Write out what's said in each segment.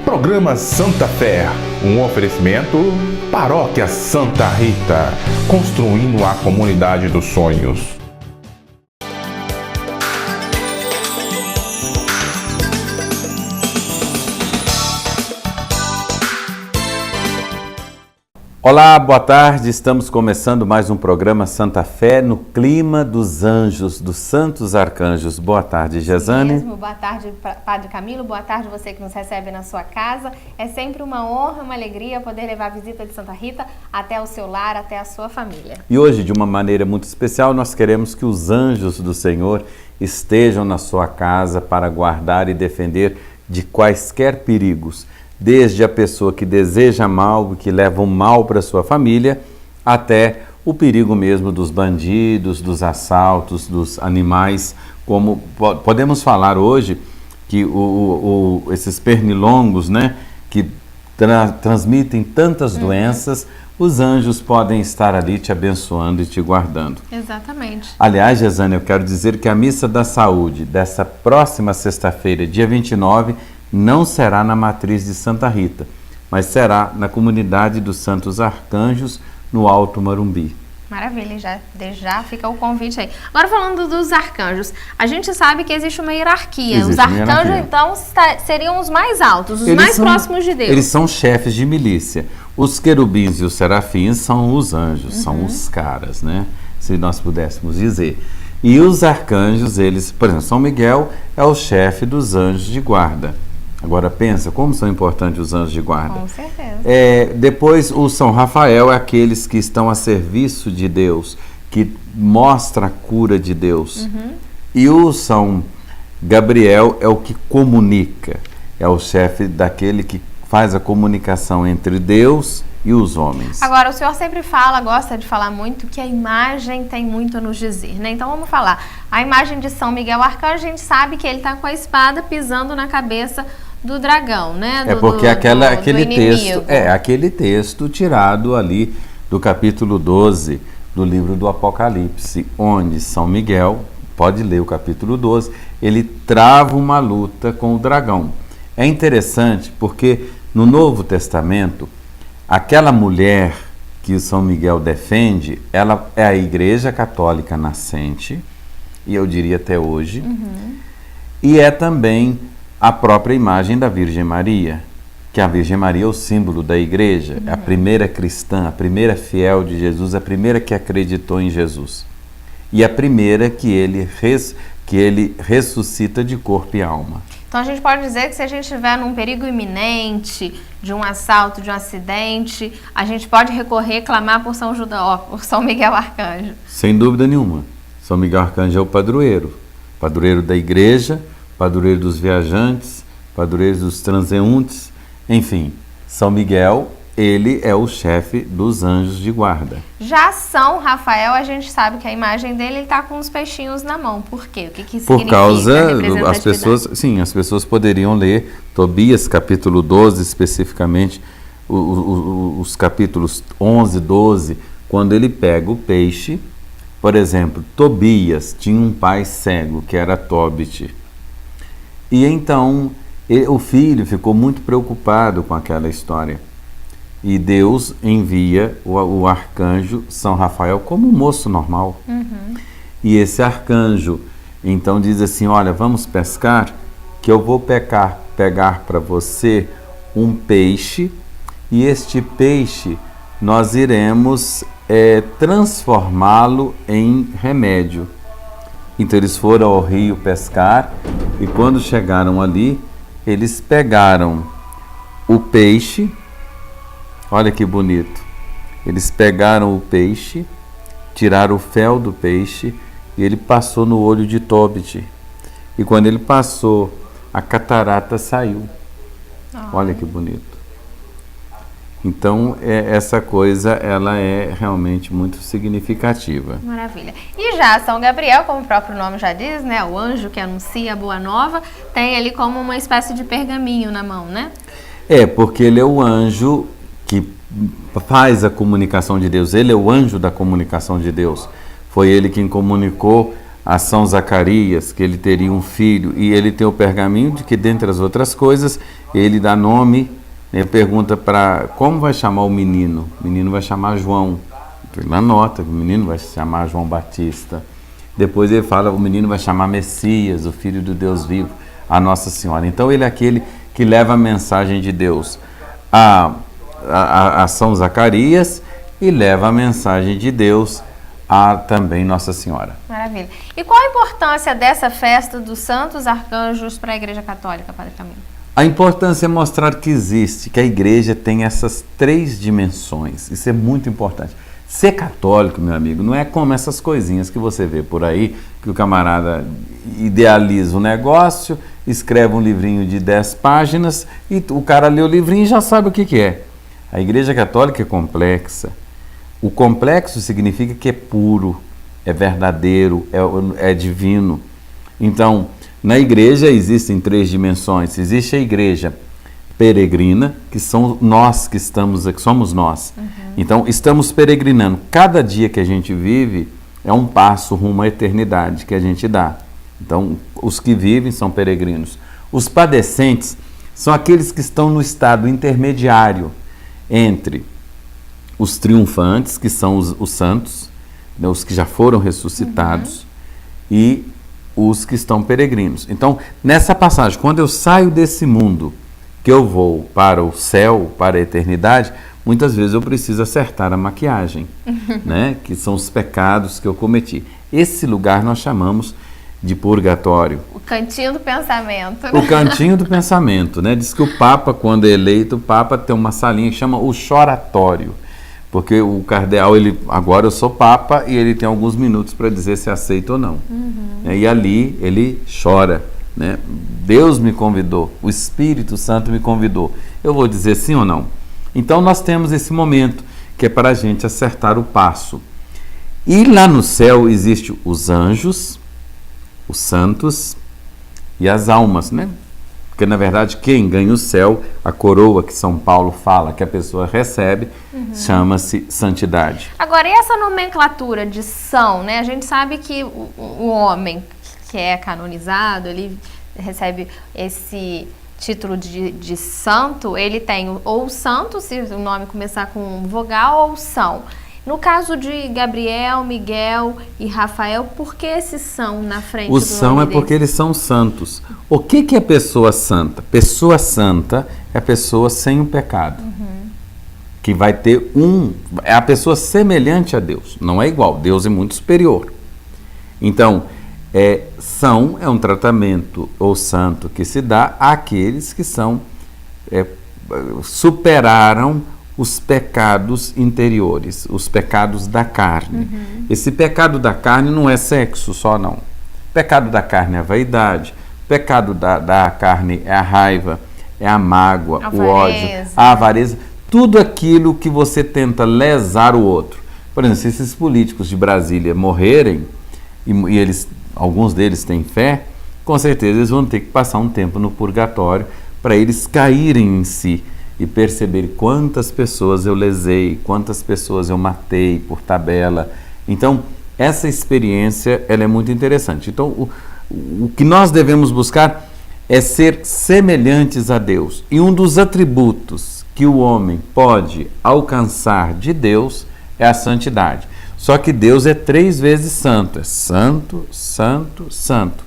Programa Santa Fé, um oferecimento Paróquia Santa Rita, construindo a comunidade dos sonhos. Olá, boa tarde. Estamos começando mais um programa Santa Fé no clima dos anjos, dos santos arcanjos. Boa tarde, Gesane. Mesmo. Boa tarde, Padre Camilo. Boa tarde, você que nos recebe na sua casa. É sempre uma honra, uma alegria poder levar a visita de Santa Rita até o seu lar, até a sua família. E hoje, de uma maneira muito especial, nós queremos que os anjos do Senhor estejam na sua casa para guardar e defender de quaisquer perigos. Desde a pessoa que deseja mal, que leva o mal para sua família, até o perigo mesmo dos bandidos, dos assaltos, dos animais. Como podemos falar hoje que esses pernilongos, né, que transmitem tantas doenças, os anjos podem estar ali te abençoando e te guardando. Exatamente. Aliás, Gesane, eu quero dizer que a Missa da Saúde dessa próxima sexta-feira, dia 29, não será na matriz de Santa Rita, mas será na comunidade dos Santos Arcanjos, no Alto Marumbi. Maravilha, já fica o convite aí. Agora falando dos arcanjos, a gente sabe que existe uma hierarquia. Os arcanjos, então, seriam os mais altos, os mais próximos de Deus. Eles são chefes de milícia. Os querubins e os serafins são os anjos, são os caras, né? Se nós pudéssemos dizer. E os arcanjos, eles, por exemplo, São Miguel é o chefe dos anjos de guarda. Agora pensa, como são importantes os anjos de guarda. Com certeza. Depois o São Rafael é aqueles que estão a serviço de Deus, que mostra a cura de Deus. E o São Gabriel é o que comunica, é o chefe daquele que faz a comunicação entre Deus e os homens. Agora, o senhor sempre gosta de falar muito que a imagem tem muito a nos dizer, né? Então vamos falar. A imagem de São Miguel Arcanjo, a gente sabe que ele está com a espada pisando na cabeça do dragão, né? Aquele texto tirado ali do capítulo 12 do livro do Apocalipse, onde São Miguel, pode ler o capítulo 12, ele trava uma luta com o dragão. É interessante porque no Novo Testamento, aquela mulher que o São Miguel defende, ela é a Igreja Católica nascente, e eu diria até hoje, e é também a própria imagem da Virgem Maria, que a Virgem Maria é o símbolo da Igreja, é a primeira cristã, a primeira fiel de Jesus, a primeira que acreditou em Jesus, e a primeira que ele ressuscita de corpo e alma. Então a gente pode dizer que se a gente estiver num perigo iminente, de um assalto, de um acidente, a gente pode recorrer, clamar por por São Miguel Arcanjo. Sem dúvida nenhuma. São Miguel Arcanjo é o padroeiro da igreja, padroeiro dos viajantes, padroeiro dos transeuntes, enfim, São Miguel, ele é o chefe dos anjos de guarda. Já São Rafael, a gente sabe que a imagem dele está com os peixinhos na mão. Por quê? O que isso significa? Por causa, as pessoas poderiam ler Tobias, capítulo 12, especificamente, os capítulos 11, 12, quando ele pega o peixe. Por exemplo, Tobias tinha um pai cego, que era Tobit. E então, o filho ficou muito preocupado com aquela história. E Deus envia o arcanjo São Rafael como um moço normal. E esse arcanjo, então, diz assim, olha, vamos pescar, que eu vou pegar para você um peixe, e este peixe nós iremos transformá-lo em remédio. Então eles foram ao rio pescar, e quando chegaram ali, eles pegaram o peixe. Olha que bonito. Eles pegaram o peixe, tiraram o fel do peixe e ele passou no olho de Tobit. E quando ele passou, a catarata saiu. Olha que bonito. Então, essa coisa, ela é realmente muito significativa. Maravilha. E já São Gabriel, como o próprio nome já diz, né, o anjo que anuncia a boa nova, tem ali como uma espécie de pergaminho na mão, né? Porque ele é o anjo que faz a comunicação de Deus, ele é o anjo da comunicação de Deus. Foi ele quem comunicou a São Zacarias, que ele teria um filho, e ele tem o pergaminho de que, dentre as outras coisas, ele dá nome, ele pergunta para como vai chamar o menino. O menino vai chamar João. Ele anota que o menino vai chamar João Batista. Depois ele fala, o menino vai chamar Messias, o Filho do Deus vivo, a Nossa Senhora. Então ele é aquele que leva a mensagem de Deus a São Zacarias e leva a mensagem de Deus a também Nossa Senhora. Maravilha. E qual a importância dessa festa dos santos arcanjos para a Igreja Católica, Padre Camilo? A importância é mostrar que existe, que a igreja tem essas 3 dimensões. Isso é muito importante. Ser católico, meu amigo, não é como essas coisinhas que você vê por aí, que o camarada idealiza um negócio, escreve um livrinho de 10 páginas e o cara lê o livrinho e já sabe o que é. A Igreja Católica é complexa. O complexo significa que é puro, é verdadeiro, é divino. Então, na igreja existem 3 dimensões. Existe a igreja peregrina, que são nós que estamos aqui, somos nós. Então, estamos peregrinando. Cada dia que a gente vive é um passo rumo à eternidade que a gente dá. Então, os que vivem são peregrinos. Os padecentes são aqueles que estão no estado intermediário entre os triunfantes, que são os santos, né, os que já foram ressuscitados, e os que estão peregrinos. Então, nessa passagem, quando eu saio desse mundo, que eu vou para o céu, para a eternidade, muitas vezes eu preciso acertar a maquiagem, né, que são os pecados que eu cometi. Esse lugar nós chamamos de purgatório. O cantinho do pensamento. O cantinho do pensamento, né? Diz que o Papa, quando é eleito, o Papa tem uma salinha que chama o choratório. Porque o cardeal, agora eu sou Papa, e ele tem alguns minutos para dizer se aceita ou não. E ali ele chora, né? Deus me convidou, o Espírito Santo me convidou. Eu vou dizer sim ou não? Então nós temos esse momento que é para a gente acertar o passo. E lá no céu existem os anjos, os santos e as almas, né? Porque, na verdade, quem ganha o céu, a coroa que São Paulo fala que a pessoa recebe, chama-se santidade. Agora, e essa nomenclatura de são, né? A gente sabe que o homem que é canonizado, ele recebe esse título de santo, ele tem ou santo, se o nome começar com vogal, ou são. No caso de Gabriel, Miguel e Rafael, por que esses são na frente do nome deles? O são é porque eles são santos. O que é pessoa santa? Pessoa santa é a pessoa sem o pecado. Que vai ter é a pessoa semelhante a Deus. Não é igual, Deus é muito superior. Então, são é um tratamento ou santo que se dá àqueles que superaram os pecados interiores, os pecados da carne. Esse pecado da carne não é sexo só, não. O pecado da carne é a vaidade, o pecado da carne é a raiva, é a mágoa, o ódio, a avareza, tudo aquilo que você tenta lesar o outro. Por exemplo, se esses políticos de Brasília morrerem, e alguns deles têm fé, com certeza eles vão ter que passar um tempo no purgatório para eles caírem em si e perceber quantas pessoas eu lesei, quantas pessoas eu matei por tabela. Então, essa experiência ela é muito interessante. Então, o que nós devemos buscar é ser semelhantes a Deus. E um dos atributos que o homem pode alcançar de Deus é a santidade. Só que Deus é 3 vezes santo. É santo, santo, santo.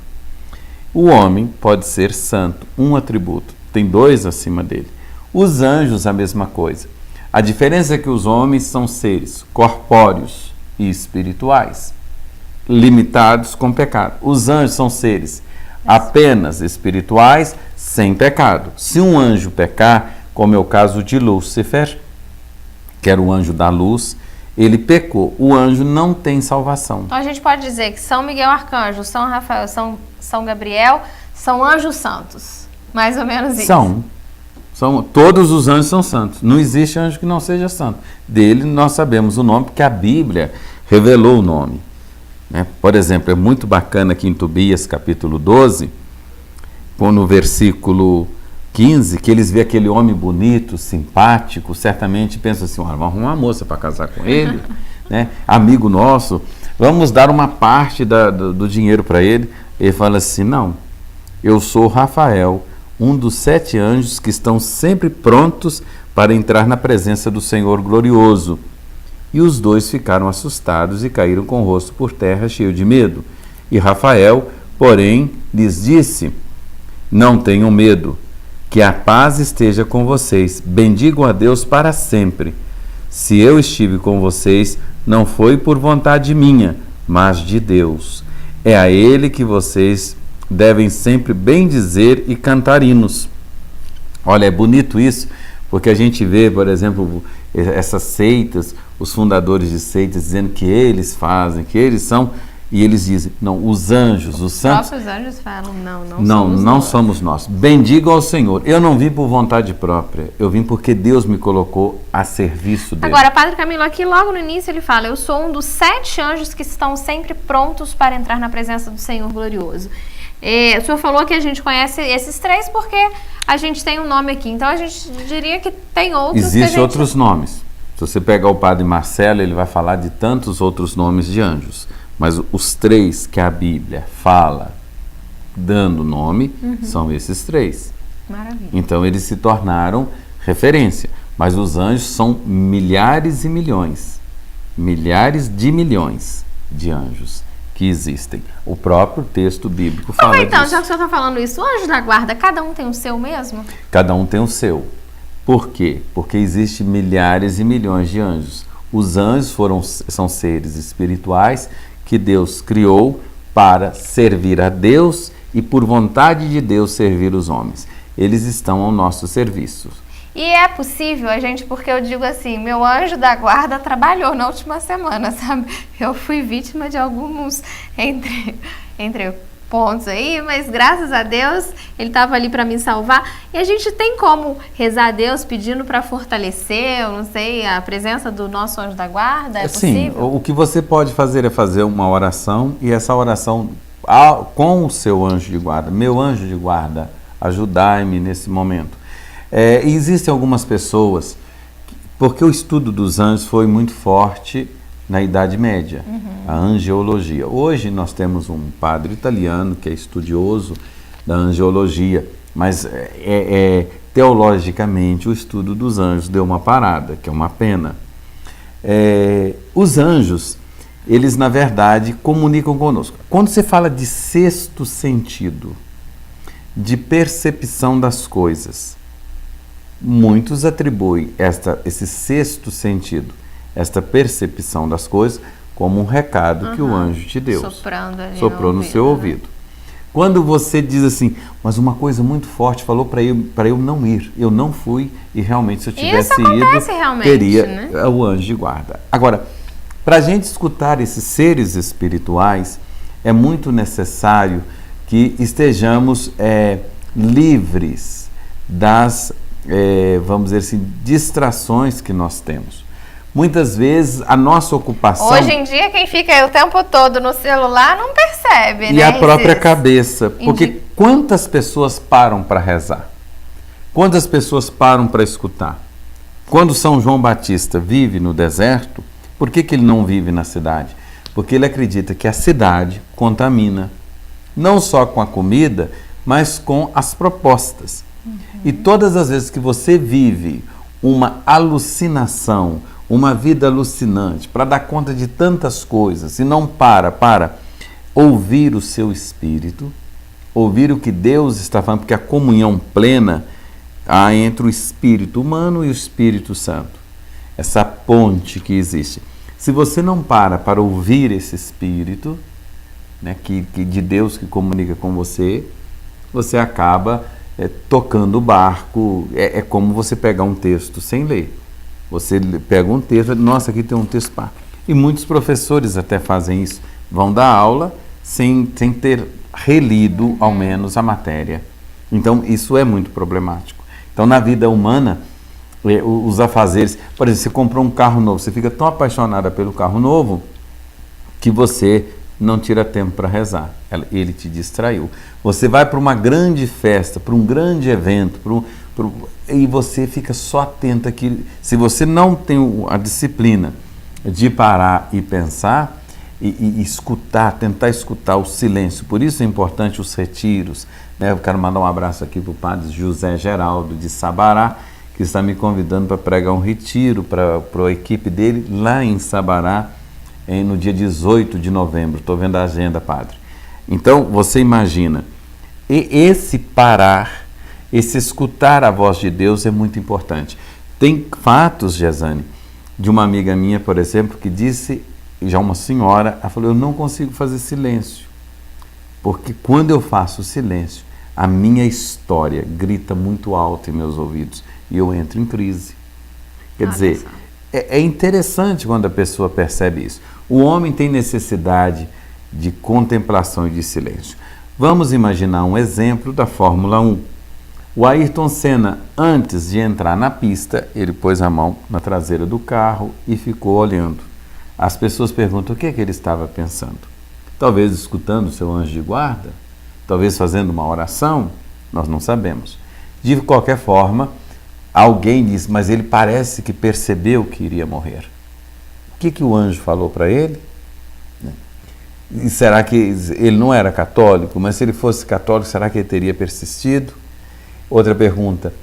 O homem pode ser santo, um atributo. Tem 2 acima dele. Os anjos, a mesma coisa. A diferença é que os homens são seres corpóreos e espirituais, limitados com pecado. Os anjos são seres apenas espirituais, sem pecado. Se um anjo pecar, como é o caso de Lúcifer, que era o anjo da luz, ele pecou. O anjo não tem salvação. Então a gente pode dizer que São Miguel Arcanjo, São Rafael, São Gabriel, são anjos santos. Mais ou menos isso. Todos os anjos são santos. Não existe anjo que não seja santo. Dele nós sabemos o nome porque a Bíblia revelou o nome. Né? Por exemplo, é muito bacana aqui em Tobias, capítulo 12, no versículo 15, que eles vê aquele homem bonito, simpático, certamente pensam assim, vamos arrumar uma moça para casar com ele, né? Amigo nosso. vamos dar uma parte do dinheiro para ele. Ele fala assim, não, eu sou Rafael, um dos 7 anjos que estão sempre prontos para entrar na presença do Senhor glorioso. E os 2 ficaram assustados e caíram com o rosto por terra, cheio de medo. E Rafael, porém, lhes disse, não tenham medo, que a paz esteja com vocês. Bendigam a Deus para sempre. Se eu estive com vocês, não foi por vontade minha, mas de Deus. É a Ele que vocês devem sempre bendizer e cantar hinos. Olha, é bonito isso, porque a gente vê, por exemplo, essas seitas, os fundadores de seitas dizendo que eles fazem, que eles são, e eles dizem, não, os anjos, os santos... Os próprios anjos falam, não somos nós. Bendigam ao Senhor. Eu não vim por vontade própria, eu vim porque Deus me colocou a serviço dele. Agora, Padre Camilo, aqui logo no início ele fala, eu sou um dos 7 anjos que estão sempre prontos para entrar na presença do Senhor glorioso. O senhor falou que a gente conhece esses 3 porque a gente tem um nome aqui, então a gente diria que tem outros. Existem outros nomes. Se você pegar o Padre Marcelo, ele vai falar de tantos outros nomes de anjos. Mas os 3 que a Bíblia fala dando nome são esses 3. Maravilha. Então eles se tornaram referência. Mas os anjos são milhares e milhões, milhares de milhões de anjos que existem. O próprio texto bíblico fala então, disso. já que o senhor está falando isso, o anjo da guarda, cada um tem o seu mesmo? Cada um tem o seu. Por quê? Porque existem milhares e milhões de anjos. Os anjos são seres espirituais que Deus criou para servir a Deus e por vontade de Deus servir os homens. Eles estão ao nosso serviço. E é possível a gente, porque eu digo assim, meu anjo da guarda trabalhou na última semana, sabe? Eu fui vítima de alguns entre pontos aí, mas graças a Deus ele estava ali para me salvar. E a gente tem como rezar a Deus pedindo para fortalecer, eu não sei, a presença do nosso anjo da guarda? É Sim, possível? O que você pode fazer é fazer uma oração e essa oração com o seu anjo de guarda. Meu anjo de guarda, ajudai-me nesse momento. E existem algumas pessoas, porque o estudo dos anjos foi muito forte na Idade Média, a angiologia. Hoje nós temos um padre italiano que é estudioso da angiologia, mas teologicamente o estudo dos anjos deu uma parada, que é uma pena. Os anjos, eles na verdade comunicam conosco. Quando você fala de sexto sentido, de percepção das coisas, muitos atribuem esse sexto sentido, esta percepção das coisas, como um recado que o anjo te deu. Soprou no seu ouvido. Quando você diz assim, mas uma coisa muito forte falou para eu não ir, eu não fui e realmente se eu tivesse ido, teria o anjo de guarda. Agora, para a gente escutar esses seres espirituais, é muito necessário que estejamos livres das, vamos dizer assim, distrações que nós temos. Muitas vezes a nossa ocupação... Hoje em dia quem fica o tempo todo no celular não percebe, né? E a própria cabeça. Porque quantas pessoas param para rezar? Quantas pessoas param para escutar? Quando São João Batista vive no deserto, por que ele não vive na cidade? Porque ele acredita que a cidade contamina. Não só com a comida, mas com as propostas. E todas as vezes que você vive uma alucinação, uma vida alucinante, para dar conta de tantas coisas, e não para ouvir o seu espírito, ouvir o que Deus está falando, porque a comunhão plena há entre o espírito humano e o Espírito Santo, essa ponte que existe. Se você não para ouvir esse espírito, né, de Deus que comunica com você, você acaba tocando o barco. É como você pegar um texto sem ler. Você pega um texto, nossa, aqui tem um texto, pá. E muitos professores até fazem isso, vão dar aula sem ter relido ao menos a matéria. Então isso é muito problemático. Então na vida humana, os afazeres, por exemplo, você comprou um carro novo, você fica tão apaixonada pelo carro novo que você não tira tempo para rezar, ele te distraiu. Você vai para uma grande festa, para um grande evento, e você fica só atento aqui. Se você não tem a disciplina de parar e pensar, e escutar, tentar escutar o silêncio. Por isso é importante os retiros, né? Eu quero mandar um abraço aqui para o padre José Geraldo de Sabará, que está me convidando para pregar um retiro para a equipe dele lá em Sabará, no dia 18 de novembro. Estou vendo a agenda, padre. Então, você imagina, esse parar, esse escutar a voz de Deus é muito importante. Tem fatos, Gesane, de uma amiga minha, por exemplo, que disse, já uma senhora, ela falou, eu não consigo fazer silêncio, porque quando eu faço silêncio, a minha história grita muito alto em meus ouvidos e eu entro em crise. Quer dizer, é interessante quando a pessoa percebe isso. O homem tem necessidade de contemplação e de silêncio. Vamos imaginar um exemplo da Fórmula 1. O Ayrton Senna, antes de entrar na pista, ele pôs a mão na traseira do carro e ficou olhando. As pessoas perguntam o que é que ele estava pensando. Talvez escutando o seu anjo de guarda, talvez fazendo uma oração, nós não sabemos. De qualquer forma, alguém diz, mas ele parece que percebeu que iria morrer. O que o anjo falou para ele? E será que ele não era católico? Mas se ele fosse católico, será que ele teria persistido? Outra pergunta,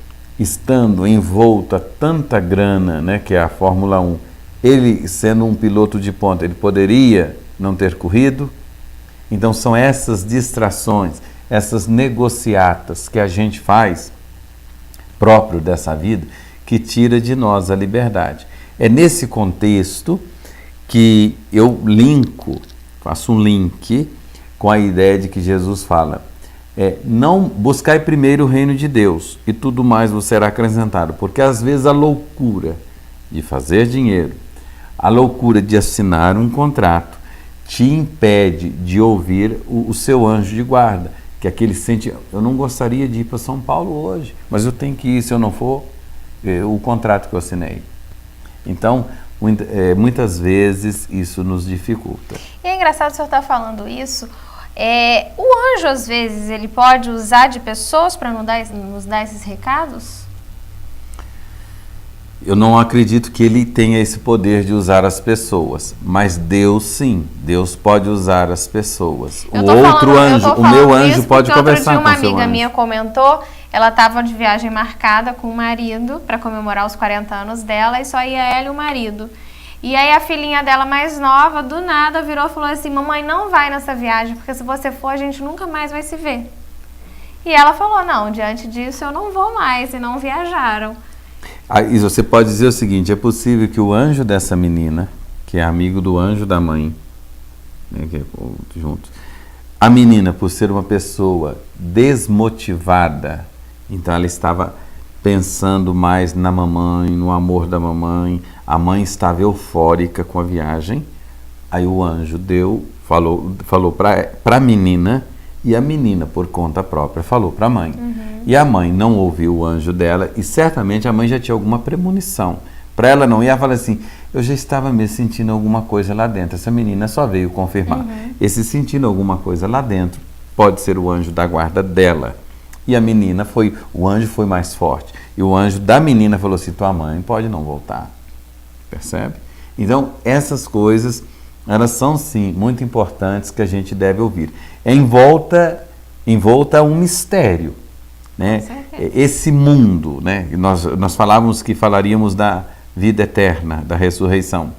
estando envolto a tanta grana, né, que é a Fórmula 1, ele sendo um piloto de ponta, ele poderia não ter corrido? Então são essas distrações, essas negociatas que a gente faz, próprio dessa vida, que tira de nós a liberdade. É nesse contexto que eu faço um link com a ideia de que Jesus fala, não buscai primeiro o reino de Deus e tudo mais vos será acrescentado, porque às vezes a loucura de fazer dinheiro, a loucura de assinar um contrato, te impede de ouvir o seu anjo de guarda, que aquele sente, eu não gostaria de ir para São Paulo hoje, mas eu tenho que ir, se eu não for, o contrato que eu assinei. Então, muitas vezes isso nos dificulta. E é engraçado o senhor estar falando isso. O anjo, às vezes, ele pode usar de pessoas para nos dar esses recados? Eu não acredito que ele tenha esse poder de usar as pessoas, mas Deus sim, Deus pode usar as pessoas. O meu anjo pode conversar com o seu anjo. Uma amiga minha comentou, ela estava de viagem marcada com o marido para comemorar os 40 anos dela e só ia ela e o marido. E aí a filhinha dela mais nova, do nada, virou e falou assim, mamãe, não vai nessa viagem, porque se você for, a gente nunca mais vai se ver. E ela falou, não, diante disso eu não vou mais, e não viajaram. Aí você pode dizer o seguinte, é possível que o anjo dessa menina, que é amigo do anjo da mãe, né, que é juntos, a menina, por ser uma pessoa desmotivada, então ela estava pensando mais na mamãe, no amor da mamãe, a mãe estava eufórica com a viagem, aí o anjo falou para a menina, e a menina, por conta própria, falou para a mãe. Uhum. E a mãe não ouviu o anjo dela, e certamente a mãe já tinha alguma premonição. Para ela não ir, ela fala assim, eu já estava me sentindo alguma coisa lá dentro. Essa menina só veio confirmar. Uhum. Esse sentindo alguma coisa lá dentro pode ser o anjo da guarda dela. E a menina o anjo foi mais forte. E o anjo da menina falou assim, tua mãe pode não voltar. Percebe? Então, essas coisas, elas são sim muito importantes que a gente deve ouvir. É envolta a um mistério, né? Esse mundo, né? Nós falávamos que falaríamos da vida eterna, da ressurreição.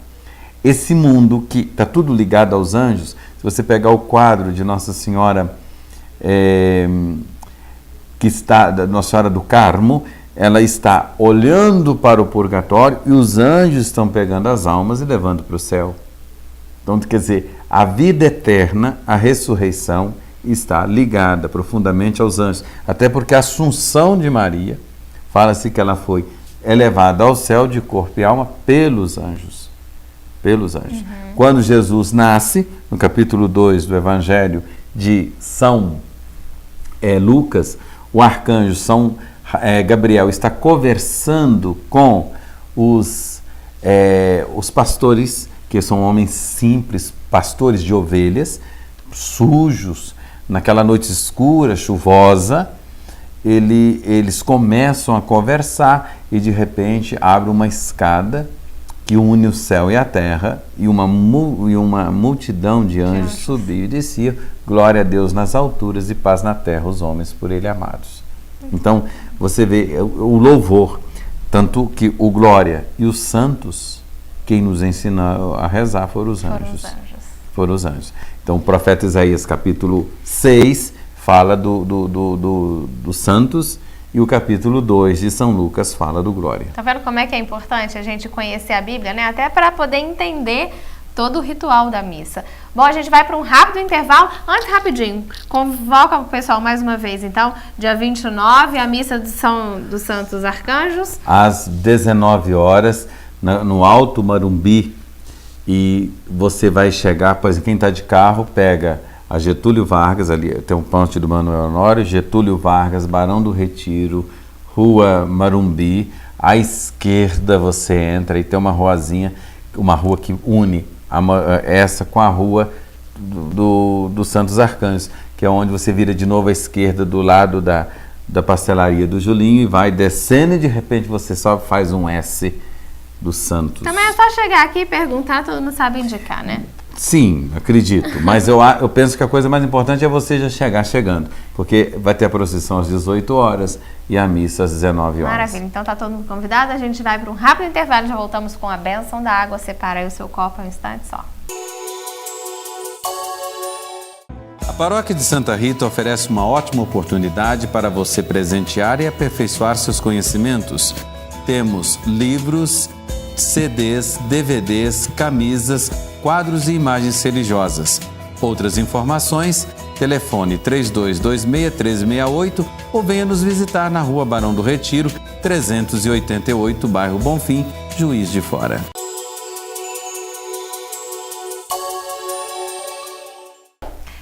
Esse mundo que está tudo ligado aos anjos, se você pegar o quadro de Nossa Senhora, que está, da Nossa Senhora do Carmo, ela está olhando para o purgatório e os anjos estão pegando as almas e levando para o céu. Então, quer dizer, a vida eterna, a ressurreição, está ligada profundamente aos anjos. Até porque a Assunção de Maria, fala-se que ela foi elevada ao céu de corpo e alma pelos anjos. Pelos anjos. Uhum. Quando Jesus nasce, no capítulo 2 do Evangelho de São Lucas, o arcanjo São Gabriel está conversando com os pastores, que são homens simples, pastores de ovelhas, sujos, naquela noite escura, chuvosa, eles começam a conversar e de repente abre uma escada que une o céu e a terra, e uma multidão de anjos subia e descia, glória a Deus nas alturas e paz na terra, os homens por ele amados. Então, você vê o louvor, tanto que o glória e os santos, quem nos ensinou a rezar foram os anjos. Foram os anjos. Então, o profeta Isaías, capítulo 6, fala dos santos, e o capítulo 2 de São Lucas fala do glória. Tá vendo como é que é importante a gente conhecer a Bíblia, né? Até para poder entender todo o ritual da missa. Bom, a gente vai para um rápido intervalo. Antes, rapidinho, convoca o pessoal mais uma vez, então, dia 29, a missa dos Santos Arcanjos. Às 19 horas, no Alto Marumbi, e você vai chegar, pois quem está de carro, pega a Getúlio Vargas, ali tem um ponte do Manuel Honório, Getúlio Vargas, Barão do Retiro, Rua Marumbi, à esquerda você entra e tem uma ruazinha, uma rua que une essa com a rua do Santos Arcanjos, que é onde você vira de novo à esquerda do lado da pastelaria do Julinho e vai descendo e de repente você só faz um S do Santos. Também é só chegar aqui e perguntar, todo mundo sabe indicar, né? Sim, acredito, mas eu penso que a coisa mais importante é você já chegar chegando, porque vai ter a procissão às 18 horas e a missa às 19 horas. Maravilha, então tá todo mundo convidado, a gente vai para um rápido intervalo, já voltamos com a bênção da água. Separa aí o seu copo um instante só. A Paróquia de Santa Rita oferece uma ótima oportunidade para você presentear e aperfeiçoar seus conhecimentos. Temos livros, CDs, DVDs, camisas, quadros e imagens religiosas. Outras informações, telefone 3226-1368 ou venha nos visitar na Rua Barão do Retiro, 388, bairro Bonfim, Juiz de Fora.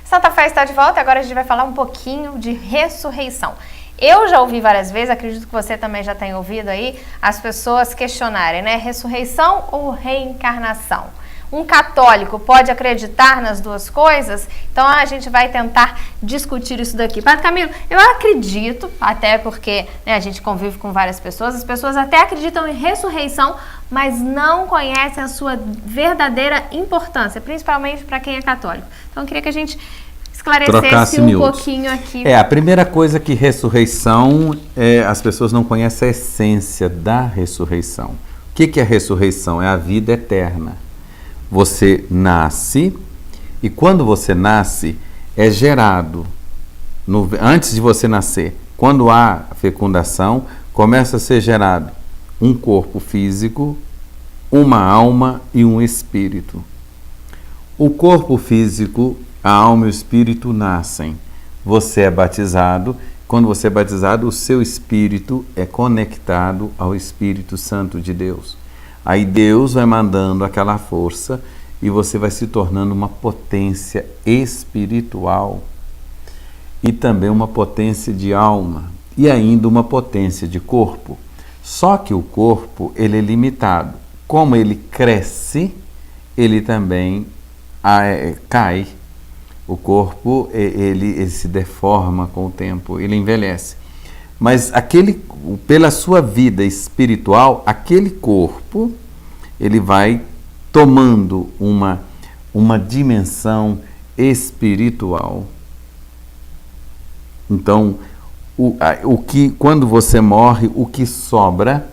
Santa Fé está de volta e agora a gente vai falar um pouquinho de ressurreição. Eu já ouvi várias vezes, acredito que você também já tenha ouvido aí, as pessoas questionarem, né? Ressurreição ou reencarnação? Um católico pode acreditar nas duas coisas? Então a gente vai tentar discutir isso daqui. Padre Camilo, eu acredito, até porque a gente convive com várias pessoas, as pessoas até acreditam em ressurreição, mas não conhecem a sua verdadeira importância, principalmente para quem é católico. Então eu queria que a gente esclarecesse um pouquinho aqui. A primeira coisa que ressurreição, as pessoas não conhecem a essência da ressurreição. O que é a ressurreição? É a vida eterna. Você nasce e quando você nasce é gerado, antes de você nascer, quando há fecundação, começa a ser gerado um corpo físico, uma alma e um espírito. O corpo físico, a alma e o espírito nascem. Você é batizado. Quando você é batizado, o seu espírito é conectado ao Espírito Santo de Deus. Aí Deus vai mandando aquela força e você vai se tornando uma potência espiritual e também uma potência de alma e ainda uma potência de corpo. Só que o corpo, ele é limitado. Como ele cresce, ele também cai. O corpo, ele se deforma com o tempo, ele envelhece. Mas pela sua vida espiritual, aquele corpo, ele vai tomando uma dimensão espiritual. Então, quando você morre, o que sobra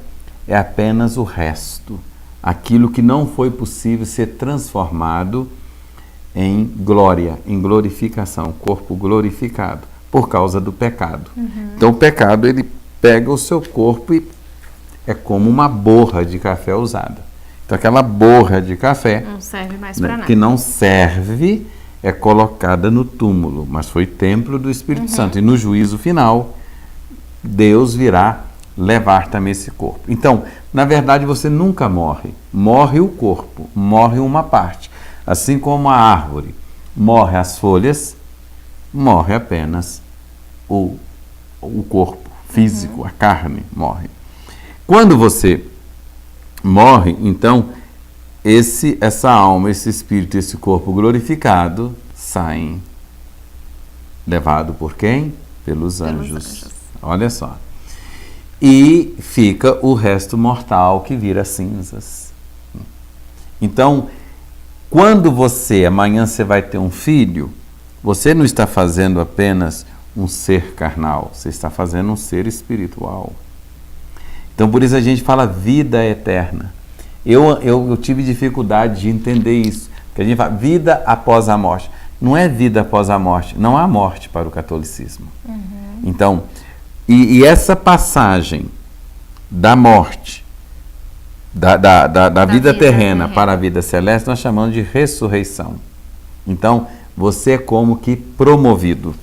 é apenas o resto. Aquilo que não foi possível ser transformado em glória, em glorificação, corpo glorificado, por causa do pecado. Então o pecado, ele pega o seu corpo e é como uma borra de café usada. Então aquela borra de café, não serve mais para nada. Que não serve, é colocada no túmulo, mas foi templo do Espírito Santo. E no juízo final, Deus virá levar também esse corpo. Então, na verdade, você nunca morre. Morre o corpo, morre uma parte. Assim como a árvore morre as folhas, morre apenas o corpo físico, a carne morre. Quando você morre, então, essa alma, esse espírito, esse corpo glorificado saem. Levado por quem? Pelos anjos. Olha só. E fica o resto mortal que vira cinzas. Então, quando amanhã você vai ter um filho, você não está fazendo apenas um ser carnal, você está fazendo um ser espiritual. Então, por isso a gente fala vida eterna. Eu tive dificuldade de entender isso, porque a gente fala vida após a morte. Não é vida após a morte, não há morte para o catolicismo. Então, e essa passagem da morte, da vida terrena para a vida celeste, nós chamamos de ressurreição. Então, você é como que promovido.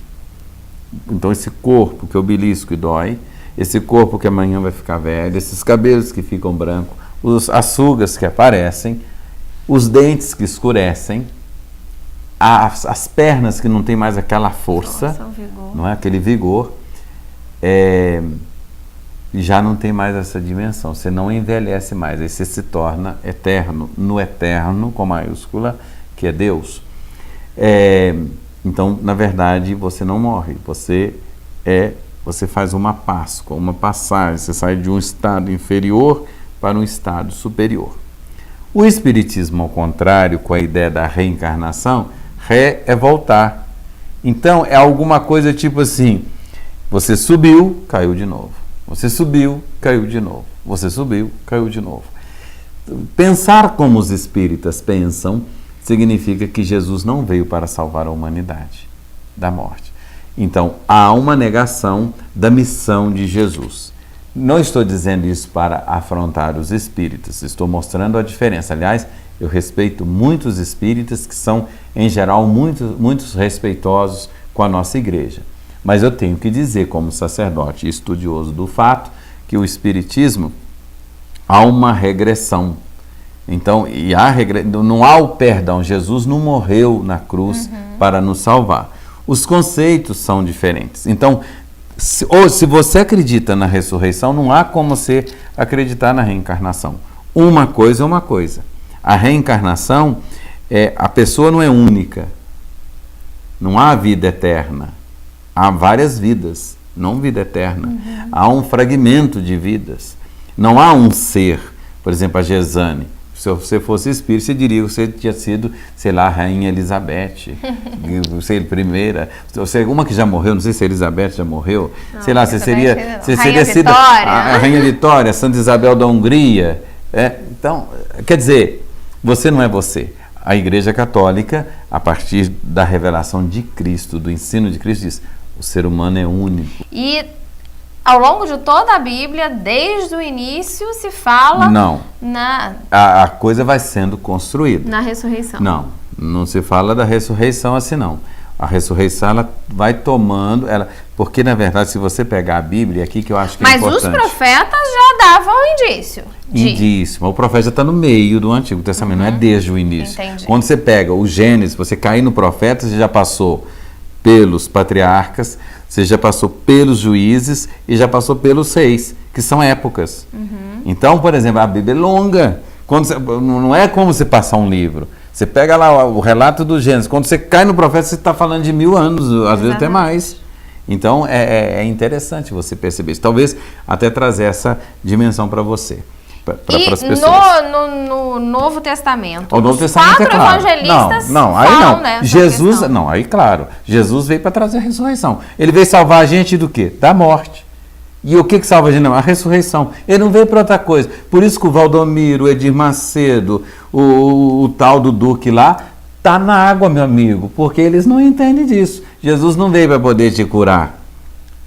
Então, esse corpo que obelisco e dói, esse corpo que amanhã vai ficar velho, esses cabelos que ficam brancos, as rugas que aparecem, os dentes que escurecem, as pernas que não tem mais aquela força, não é? Aquele vigor, já não tem mais essa dimensão, você não envelhece mais, aí você se torna eterno, no eterno, com maiúscula, que é Deus. Então, na verdade, você não morre, você faz uma Páscoa, uma passagem, você sai de um estado inferior para um estado superior. O Espiritismo, ao contrário, com a ideia da reencarnação, é voltar. Então, é alguma coisa tipo assim, você subiu, caiu de novo. Você subiu, caiu de novo. Você subiu, caiu de novo. Pensar como os espíritas pensam significa que Jesus não veio para salvar a humanidade da morte. Então, há uma negação da missão de Jesus. Não estou dizendo isso para afrontar os espíritas, estou mostrando a diferença. Aliás, eu respeito muitos espíritas que são, em geral, muitos respeitosos com a nossa igreja. Mas eu tenho que dizer, como sacerdote e estudioso do fato, que o espiritismo há uma regressão. Então, não há o perdão. Jesus não morreu na cruz para nos salvar. Os conceitos são diferentes. Então, se você acredita na ressurreição, não há como você acreditar na reencarnação. Uma coisa é uma coisa. A reencarnação, a pessoa não é única. Não há vida eterna. Há várias vidas, não vida eterna. Há um fragmento de vidas. Não há um ser. Por exemplo, a Gesane. Se você fosse espírito, você diria que você tinha sido, sei lá, a Rainha Elizabeth, sei, primeira, uma que já morreu, não sei se a Elizabeth já morreu, não, sei lá, você seria sido a Rainha Vitória, Santa Isabel da Hungria. Então, quer dizer, você não é você. A Igreja Católica, a partir da revelação de Cristo, do ensino de Cristo, diz, o ser humano é único. E ao longo de toda a Bíblia, desde o início, se fala... Não. A coisa vai sendo construída. Na ressurreição. Não se fala da ressurreição assim, não. A ressurreição, ela vai tomando... porque, na verdade, se você pegar a Bíblia, aqui que eu acho que é importante... Mas os profetas já davam indício. Indício. Mas o profeta já está no meio do Antigo Testamento, não é desde o início. Entendi. Quando você pega o Gênesis, você cair no profeta, você já passou pelos patriarcas, você já passou pelos juízes e já passou pelos reis, que são épocas. Então, por exemplo, a Bíblia é longa. Não é como você passar um livro. Você pega lá o relato do Gênesis. Quando você cai no profeta, você está falando de 1000 anos, às vezes até mais. Então, é interessante você perceber isso. Talvez até trazer essa dimensão para você. E as pessoas. No Novo Testamento, o Novo Testamento quatro evangelistas falam Jesus, questão. Aí claro, Jesus veio para trazer a ressurreição. Ele veio salvar a gente do quê? Da morte. E o que salva a gente? A ressurreição. Ele não veio para outra coisa. Por isso que o Valdomiro, o Edir Macedo, o tal do Duque lá, tá na água, meu amigo, porque eles não entendem disso. Jesus não veio para poder te curar.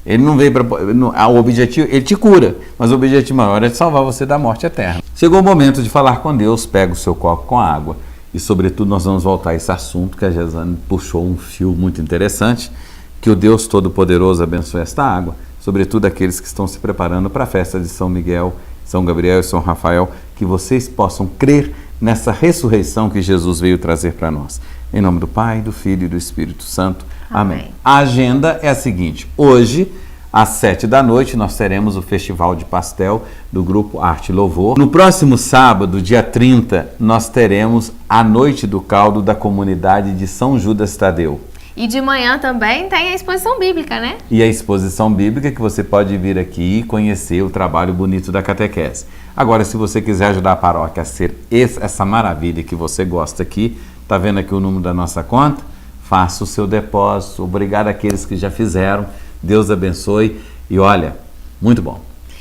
Ele não veio para... O objetivo, ele te cura, mas o objetivo maior é salvar você da morte eterna. Chegou o momento de falar com Deus, pega o seu copo com água e, sobretudo, nós vamos voltar a esse assunto que a Gesane puxou um fio muito interessante, que o Deus Todo-Poderoso abençoe esta água, sobretudo aqueles que estão se preparando para a festa de São Miguel, São Gabriel e São Rafael, que vocês possam crer nessa ressurreição que Jesus veio trazer para nós. Em nome do Pai, do Filho e do Espírito Santo. Amém. A agenda é a seguinte: hoje, às 19h, nós teremos o Festival de Pastel do Grupo Arte e Louvor. No próximo sábado, dia 30, nós teremos a Noite do Caldo da comunidade de São Judas Tadeu. E de manhã também tem a exposição bíblica, né? E a exposição bíblica que você pode vir aqui e conhecer o trabalho bonito da catequese. Agora, se você quiser ajudar a paróquia a ser essa maravilha que você gosta aqui, tá vendo aqui o número da nossa conta? Faça o seu depósito. Obrigado àqueles que já fizeram. Deus abençoe. E olha, muito bom.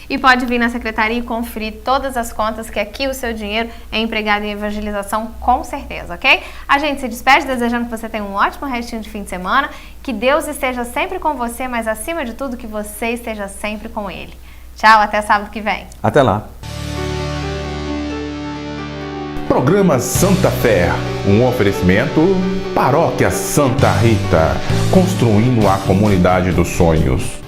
E pode vir na secretaria e conferir todas as contas, que aqui o seu dinheiro é empregado em evangelização, com certeza, ok? A gente se despede desejando que você tenha um ótimo restinho de fim de semana, que Deus esteja sempre com você, mas acima de tudo que você esteja sempre com Ele. Tchau, até sábado que vem. Até lá. Programa Santa Fé, um oferecimento Paróquia Santa Rita, construindo a comunidade dos sonhos.